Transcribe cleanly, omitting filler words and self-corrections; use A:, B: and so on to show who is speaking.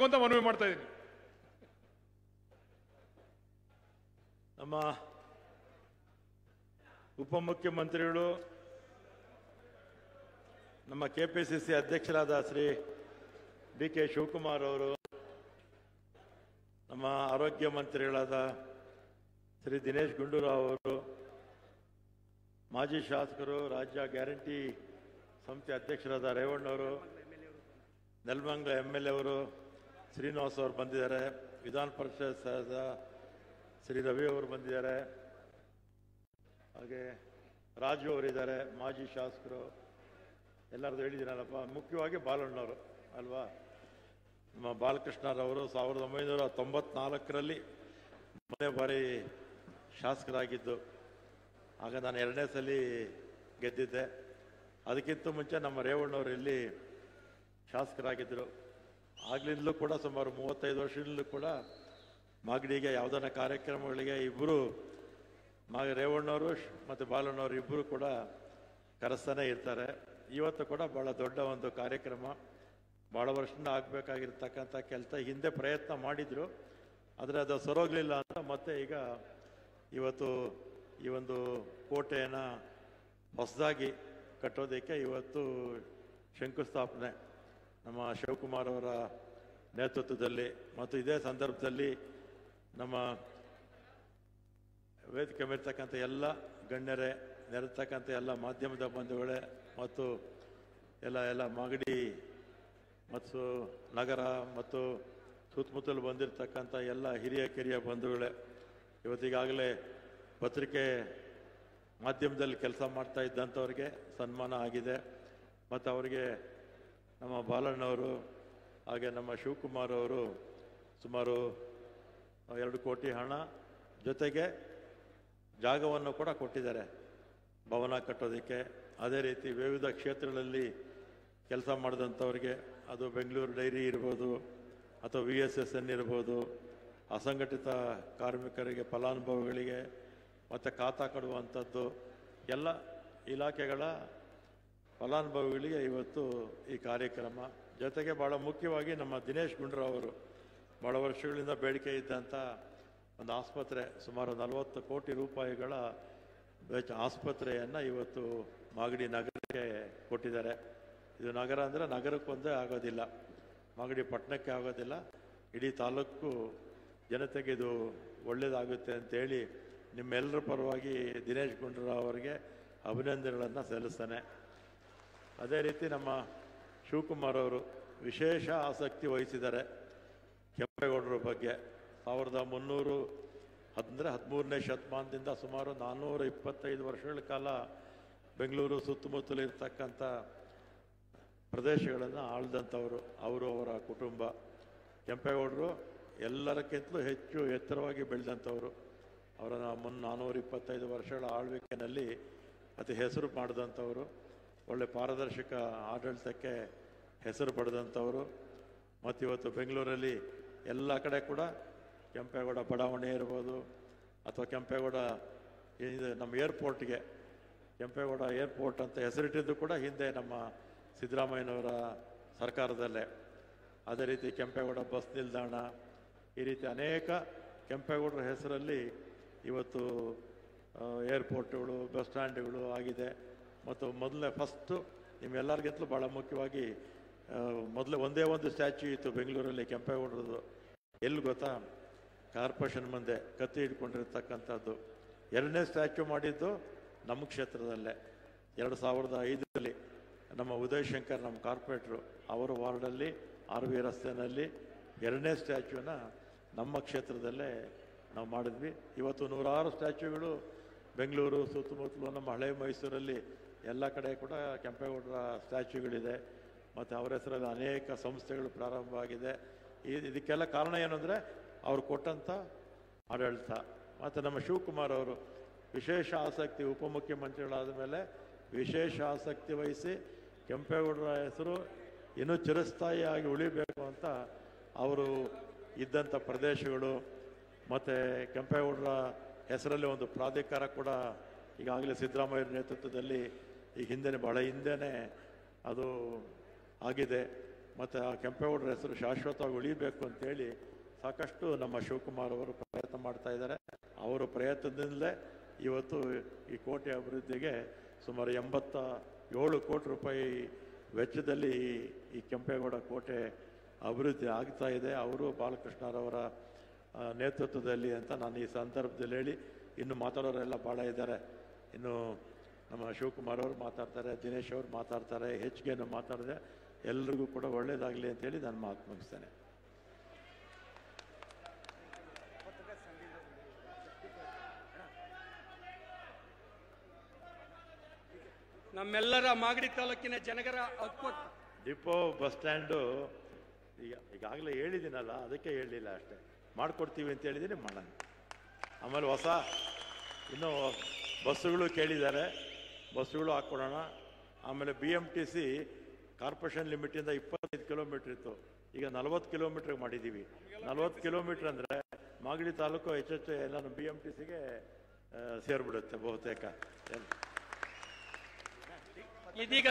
A: ಅಂತ ಮನವಿ ಮಾಡ್ತಾ ಇದ್ದೀನಿ.
B: ನಮ್ಮ ಉಪಮುಖ್ಯಮಂತ್ರಿಗಳು, ನಮ್ಮ ಕೆಪಿಸಿಸಿ ಅಧ್ಯಕ್ಷರಾದ ಶ್ರೀ ಡಿ.ಕೆ. ಶಿವಕುಮಾರ್ ಅವರು, ನಮ್ಮ ಆರೋಗ್ಯ ಮಂತ್ರಿಗಳಾದ ಶ್ರೀ ದಿನೇಶ್ ಗುಂಡೂರಾವ್ ಅವರು, ಮಾಜಿ ಶಾಸಕರು, ರಾಜ್ಯ ಗ್ಯಾರಂಟಿ ಸಮಿತಿ ಅಧ್ಯಕ್ಷರಾದ ರೇವಣ್ಣವರು, ನೆಲಮಂಗಲ MLA ಅವರು ಶ್ರೀನಿವಾಸ್ ಅವರು ಬಂದಿದ್ದಾರೆ, ವಿಧಾನ ಪರಿಷತ್ ಶ್ರೀ ರವಿ ಅವರು ಬಂದಿದ್ದಾರೆ, ಹಾಗೆ ರಾಜು ಅವರಿದ್ದಾರೆ, ಮಾಜಿ ಶಾಸಕರು, ಎಲ್ಲರದು ಹೇಳಿದ್ದೀನಲ್ಲಪ್ಪ. ಮುಖ್ಯವಾಗಿ ಬಾಲಣ್ಣವರು ಅಲ್ವಾ, ನಮ್ಮ ಬಾಲಕೃಷ್ಣರವರು 1994ರಲ್ಲಿ ಮೊದಲನೇ ಬಾರಿ ಶಾಸಕರಾಗಿದ್ದು. ಆಗ ನಾನು 2ನೇ ಸಲ ಗೆದ್ದಿದ್ದೆ. ಅದಕ್ಕಿಂತ ಮುಂಚೆ ನಮ್ಮ ರೇವಣ್ಣವರು ಇಲ್ಲಿ ಶಾಸಕರಾಗಿದ್ದರು. ಆಗ್ಲಿಂದಲೂ ಕೂಡ ಸುಮಾರು 35 ವರ್ಷದಿಂದಲೂ ಕೂಡ ಮಾಗಡಿಗೆ ಯಾವುದನ್ನ ಕಾರ್ಯಕ್ರಮಗಳಿಗೆ ಇಬ್ಬರು ರೇವಣ್ಣವರು ಮತ್ತು ಬಾಲಣ್ಣವರು ಇಬ್ಬರು ಕೂಡ ಕರೆಸ್ತಾನೆ ಇರ್ತಾರೆ. ಇವತ್ತು ಕೂಡ ಭಾಳ ದೊಡ್ಡ ಒಂದು ಕಾರ್ಯಕ್ರಮ, ಭಾಳ ವರ್ಷದಿಂದ ಆಗಬೇಕಾಗಿರ್ತಕ್ಕಂಥ ಕೆಲಸ ಹಿಂದೆ ಪ್ರಯತ್ನ ಮಾಡಿದರು, ಆದರೆ ಅದು ಸರೋಗಲಿಲ್ಲ ಅಂತ ಮತ್ತೆ ಈಗ ಇವತ್ತು ಈ ಒಂದು ಕೋಟೆಯನ್ನು ಹೊಸದಾಗಿ ಕಟ್ಟೋದಕ್ಕೆ ಇವತ್ತು ಶಂಕುಸ್ಥಾಪನೆ ನಮ್ಮ ಶಿವಕುಮಾರ್ ಅವರ ನೇತೃತ್ವದಲ್ಲಿ. ಮತ್ತು ಇದೇ ಸಂದರ್ಭದಲ್ಲಿ ನಮ್ಮ ವೇದಿಕೆ ಮೇಲಿರ್ತಕ್ಕಂಥ ಎಲ್ಲ ಗಣ್ಯರೇ, ನೆರೆತಕ್ಕಂಥ ಎಲ್ಲ ಮಾಧ್ಯಮದ ಬಂಧುಗಳೇ ಮತ್ತು ಎಲ್ಲ ಮಾಗಡಿ ಮತ್ತು ನಗರ ಮತ್ತು ಸುತ್ತಮುತ್ತಲು ಬಂದಿರತಕ್ಕಂಥ ಎಲ್ಲ ಹಿರಿಯ ಕಿರಿಯ ಬಂಧುಗಳೇ, ಇವತ್ತಿಗಾಗಲೇ ಪತ್ರಿಕೆ ಮಾಧ್ಯಮದಲ್ಲಿ ಕೆಲಸ ಮಾಡ್ತಾ ಇದ್ದಂಥವ್ರಿಗೆ ಸನ್ಮಾನ ಆಗಿದೆ. ಮತ್ತು ಅವರಿಗೆ ನಮ್ಮ ಬಾಲಣ್ಣವರು ಹಾಗೆ ನಮ್ಮ ಶಿವಕುಮಾರ್ ಅವರು ಸುಮಾರು 2 ಕೋಟಿ ಹಣ ಜೊತೆಗೆ ಜಾಗವನ್ನು ಕೂಡ ಕೊಟ್ಟಿದ್ದಾರೆ ಭವನ ಕಟ್ಟೋದಕ್ಕೆ. ಅದೇ ರೀತಿ ವಿವಿಧ ಕ್ಷೇತ್ರಗಳಲ್ಲಿ ಕೆಲಸ ಮಾಡಿದಂಥವ್ರಿಗೆ, ಅದು ಬೆಂಗಳೂರು ಡೈರಿ ಇರ್ಬೋದು ಅಥವಾ VSSN ಇರ್ಬೋದು, ಅಸಂಘಟಿತ ಕಾರ್ಮಿಕರಿಗೆ, ಫಲಾನುಭವಿಗಳಿಗೆ ಮತ್ತು ಖಾತಾ ಕೊಡುವಂಥದ್ದು ಎಲ್ಲ ಇಲಾಖೆಗಳ ಫಲಾನುಭವಿಗಳಿಗೆ ಇವತ್ತು ಈ ಕಾರ್ಯಕ್ರಮ. ಜೊತೆಗೆ ಭಾಳ ಮುಖ್ಯವಾಗಿ ನಮ್ಮ ದಿನೇಶ್ ಗುಂಡೂರಾವ್ ಅವರು ಭಾಳ ವರ್ಷಗಳಿಂದ ಬೇಡಿಕೆ ಇದ್ದಂಥ ಒಂದು ಆಸ್ಪತ್ರೆ, ಸುಮಾರು 40 ಕೋಟಿ ರೂಪಾಯಿಗಳ ವೆಚ್ಚ ಆಸ್ಪತ್ರೆಯನ್ನು ಇವತ್ತು ಮಾಗಡಿ ನಗರಕ್ಕೆ ಕೊಟ್ಟಿದ್ದಾರೆ. ಇದು ನಗರ ಅಂದರೆ ನಗರಕ್ಕೊಂದೇ ಆಗೋದಿಲ್ಲ, ಮಾಗಡಿ ಪಟ್ಟಣಕ್ಕೆ ಆಗೋದಿಲ್ಲ, ಇಡೀ ತಾಲೂಕು ಜನತೆಗೆ ಇದು ಒಳ್ಳೆಯದಾಗುತ್ತೆ ಅಂತೇಳಿ ನಿಮ್ಮೆಲ್ಲರ ಪರವಾಗಿ ದಿನೇಶ್ ಗುಂಡೂರಾವ್ ಅವರಿಗೆ ಅಭಿನಂದನೆಗಳನ್ನು ಸಲ್ಲಿಸ್ತಾನೆ. ಅದೇ ರೀತಿ ನಮ್ಮ ಶಿವಕುಮಾರ್ ಅವರು ವಿಶೇಷ ಆಸಕ್ತಿ ವಹಿಸಿದ್ದಾರೆ ಕೆಂಪೇಗೌಡರ ಬಗ್ಗೆ. 1300 ಅಂದರೆ 13ನೇ ಶತಮಾನದಿಂದ ಸುಮಾರು 425 ವರ್ಷಗಳ ಕಾಲ ಬೆಂಗಳೂರು ಸುತ್ತಮುತ್ತಲು ಇರ್ತಕ್ಕಂಥ ಪ್ರದೇಶಗಳನ್ನು ಆಳ್ದಂಥವರು ಅವರು, ಅವರ ಕುಟುಂಬ. ಕೆಂಪೇಗೌಡರು ಎಲ್ಲರಕ್ಕಿಂತಲೂ ಹೆಚ್ಚು ಎತ್ತರವಾಗಿ ಬೆಳೆದಂಥವರು. ಅವರ 425 ವರ್ಷಗಳ ಆಳ್ವಿಕೆಯಲ್ಲಿ ಅತಿ ಹೆಸರು ಮಾಡಿದಂಥವರು, ಒಳ್ಳೆ ಪಾರದರ್ಶಕ ಆಡಳಿತಕ್ಕೆ ಹೆಸರು ಪಡೆದಂಥವರು. ಮತ್ತು ಇವತ್ತು ಬೆಂಗಳೂರಲ್ಲಿ ಎಲ್ಲ ಕಡೆ ಕೂಡ ಕೆಂಪೇಗೌಡ ಬಡಾವಣೆ ಇರ್ಬೋದು ಅಥವಾ ಕೆಂಪೇಗೌಡ ನಮ್ಮ ಏರ್ಪೋರ್ಟ್ಗೆ ಕೆಂಪೇಗೌಡ ಏರ್ಪೋರ್ಟ್ ಅಂತ ಹೆಸರಿಟ್ಟಿದ್ದು ಕೂಡ ಹಿಂದೆ ನಮ್ಮ ಸಿದ್ದರಾಮಯ್ಯನವರ ಸರ್ಕಾರದಲ್ಲೇ. ಅದೇ ರೀತಿ ಕೆಂಪೇಗೌಡ ಬಸ್ ನಿಲ್ದಾಣ, ಈ ರೀತಿ ಅನೇಕ ಕೆಂಪೇಗೌಡರ ಹೆಸರಲ್ಲಿ ಇವತ್ತು ಏರ್ಪೋರ್ಟ್ಗಳು, ಬಸ್ ಸ್ಟ್ಯಾಂಡ್ಗಳು ಆಗಿದೆ. ಮತ್ತು ಫಸ್ಟು ನಿಮ್ಮೆಲ್ಲರಿಗಿಂತಲೂ ಭಾಳ ಮುಖ್ಯವಾಗಿ ಮೊದಲೇ ಒಂದೇ ಒಂದು ಸ್ಟ್ಯಾಚ್ಯೂ ಇತ್ತು ಬೆಂಗಳೂರಲ್ಲಿ ಕೆಂಪೇಗೌಡರದು. ಎಲ್ಲಿ ಗೊತ್ತಾ? ಕಾರ್ಪೊರೇಷನ್ ಮುಂದೆ ಕತ್ತಿ ಹಿಡ್ಕೊಂಡಿರ್ತಕ್ಕಂಥದ್ದು. 2ನೇ ಸ್ಟ್ಯಾಚ್ಯೂ ಮಾಡಿದ್ದು ನಮ್ಮ ಕ್ಷೇತ್ರದಲ್ಲೇ 2005ರಲ್ಲಿ ನಮ್ಮ ಉದಯ್ ಶಂಕರ್, ನಮ್ಮ ಕಾರ್ಪೊರೇಟ್ರು, ಅವರ ವಾರ್ಡಲ್ಲಿ RV ರಸ್ತೆಯಲ್ಲಿ 2ನೇ ಸ್ಟ್ಯಾಚ್ಯೂನ ನಮ್ಮ ಕ್ಷೇತ್ರದಲ್ಲೇ ನಾವು ಮಾಡಿದ್ವಿ. ಇವತ್ತು 100 ಸ್ಟ್ಯಾಚ್ಯೂಗಳು ಬೆಂಗಳೂರು ಸುತ್ತಮುತ್ತಲು, ನಮ್ಮ ಹಳೆ ಮೈಸೂರಲ್ಲಿ ಎಲ್ಲ ಕಡೆ ಕೂಡ ಕೆಂಪೇಗೌಡರ ಸ್ಟ್ಯಾಚ್ಯೂಗಳಿದೆ. ಮತ್ತು ಅವರ ಹೆಸರಲ್ಲಿ ಅನೇಕ ಸಂಸ್ಥೆಗಳು ಪ್ರಾರಂಭ ಆಗಿದೆ. ಇದಕ್ಕೆಲ್ಲ ಕಾರಣ ಏನು ಅಂದರೆ ಅವ್ರು ಕೊಟ್ಟಂಥ ಆಡಳಿತ. ಮತ್ತು ನಮ್ಮ ಶಿವಕುಮಾರ್ ಅವರು ವಿಶೇಷ ಆಸಕ್ತಿ, ಉಪಮುಖ್ಯಮಂತ್ರಿಗಳಾದ ಮೇಲೆ ವಿಶೇಷ ಆಸಕ್ತಿ ವಹಿಸಿ ಕೆಂಪೇಗೌಡರ ಹೆಸರು ಇನ್ನೂ ಚಿರಸ್ಥಾಯಿಯಾಗಿ ಉಳಿಬೇಕು ಅಂತ ಅವರು ಇದ್ದಂಥ ಪ್ರದೇಶಗಳು. ಮತ್ತು ಕೆಂಪೇಗೌಡರ ಹೆಸರಲ್ಲಿ ಒಂದು ಪ್ರಾಧಿಕಾರ ಕೂಡ ಈಗಾಗಲೇ ಸಿದ್ದರಾಮಯ್ಯ ನೇತೃತ್ವದಲ್ಲಿ ಈಗ ಭಾಳ ಹಿಂದೆನೇ ಅದು ಆಗಿದೆ. ಮತ್ತು ಆ ಕೆಂಪೇಗೌಡರ ಹೆಸರು ಶಾಶ್ವತವಾಗಿ ಉಳಿಬೇಕು ಅಂತೇಳಿ ಸಾಕಷ್ಟು ನಮ್ಮ ಶಿವಕುಮಾರ್ ಅವರು ಪ್ರಯತ್ನ ಮಾಡ್ತಾ ಇದ್ದಾರೆ. ಅವರ ಪ್ರಯತ್ನದಿಂದಲೇ ಇವತ್ತು ಈ ಕೋಟೆ ಅಭಿವೃದ್ಧಿಗೆ ಸುಮಾರು 87 ಕೋಟಿ ರೂಪಾಯಿ ವೆಚ್ಚದಲ್ಲಿ ಈ ಕೆಂಪೇಗೌಡ ಕೋಟೆ ಅಭಿವೃದ್ಧಿ ಆಗ್ತಾ ಇದೆ. ಅವರು ಬಾಲಕೃಷ್ಣರವರ ನೇತೃತ್ವದಲ್ಲಿ ಅಂತ ನಾನು ಈ ಸಂದರ್ಭದಲ್ಲಿ ಹೇಳಿ, ಇನ್ನು ಮಾತಾಡೋರೆಲ್ಲ ಭಾಳ ಇದ್ದಾರೆ. ಇನ್ನು ನಮ್ಮ ಶಿವಕುಮಾರ್ ಅವರು ಮಾತಾಡ್ತಾರೆ, ದಿನೇಶ್ ಅವರು ಮಾತಾಡ್ತಾರೆ, ಹೆಚ್ಚಿಗೆಯನ್ನು ಮಾತಾಡಿದೆ. ಎಲ್ರಿಗೂ ಕೂಡ ಒಳ್ಳೆಯದಾಗಲಿ ಅಂತೇಳಿ ನಾನು ಮಾತು ಮುಗಿಸ್ತೇನೆ.
A: ನಮ್ಮೆಲ್ಲರ ಮಾಗಡಿ ತಾಲೂಕಿನ ಜನಗರ
B: ಡಿಪೋ ಬಸ್ ಸ್ಟ್ಯಾಂಡು ಈಗಾಗಲೇ ಹೇಳಿದ್ದೀನಲ್ಲ, ಅದಕ್ಕೆ ಹೇಳಲಿಲ್ಲ ಅಷ್ಟೇ. ಮಾಡಿಕೊಡ್ತೀವಿ ಅಂತ ಹೇಳಿದ್ದೀನಿ, ಮಾಡೋಣ. ಆಮೇಲೆ ಇನ್ನೂ ಬಸ್ಸುಗಳು ಕೇಳಿದ್ದಾರೆ, ಬಸ್ಸುಗಳು ಹಾಕ್ಕೊಡೋಣ. ಆಮೇಲೆ BMTC ಕಾರ್ಪೊರೇಷನ್ ಲಿಮಿಟಿಂದ 25 ಕಿಲೋಮೀಟ್ರ್ ಇತ್ತು, ಈಗ 40 ಕಿಲೋಮೀಟ್ರಿಗೆ ಮಾಡಿದ್ದೀವಿ. 40 ಕಿಲೋಮೀಟ್ರ್ ಅಂದರೆ ಮಾಗಡಿ ತಾಲೂಕು ಹೆಚ್ಚೆಚ್ಚು ಎಲ್ಲಾನು BMTCಗೆ ಸೇರಿಬಿಡುತ್ತೆ ಬಹುತೇಕ.
A: ಇದೀಗ